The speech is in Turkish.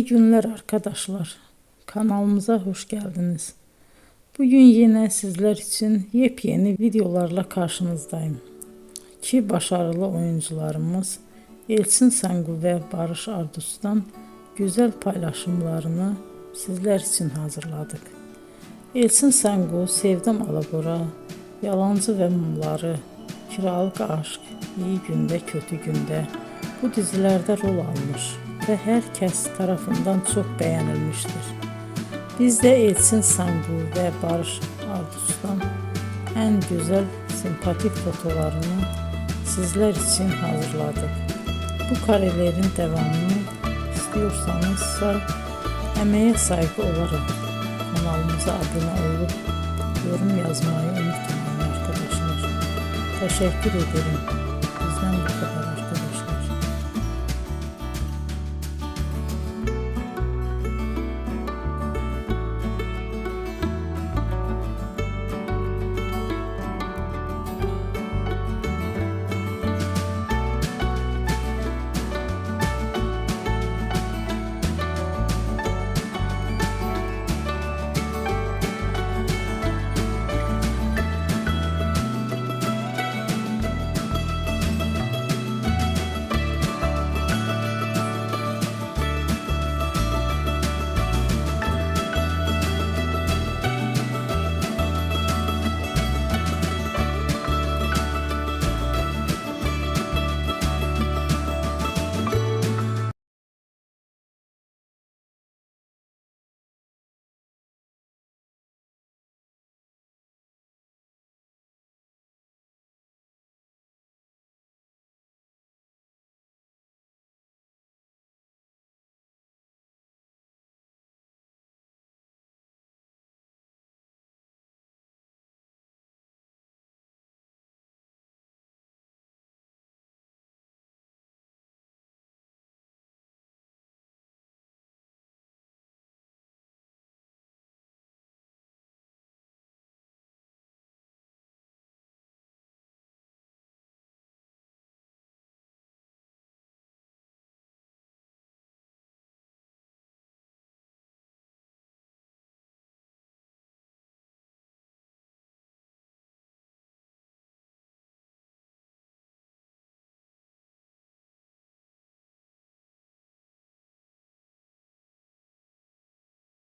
İyi günler arkadaşlar. Kanalımıza hoş geldiniz. Bugün yine sizler için yepyeni videolarla karşınızdayım. İki başarılı oyuncularımız Elçin Sangu ve Barış Ardus'tan güzel paylaşımlarını sizler için hazırladık. Elçin Sangu, Sevdim Alabora, Yalancı ve Mumları, Kiralık Aşk, İyi Günde Kötü Günde bu dizilerde rol almış ve herkes tarafından çok beğenilmiştir. Biz de Elçin Sangu ve Barış Ardus'tan en güzel sempatik fotolarını sizler için hazırladık. Bu karelerin devamını istiyorsanızsa emeğe saygı olarak kanalımıza abone olup yorum yazmayı unutmayın arkadaşlar. Teşekkür ederim.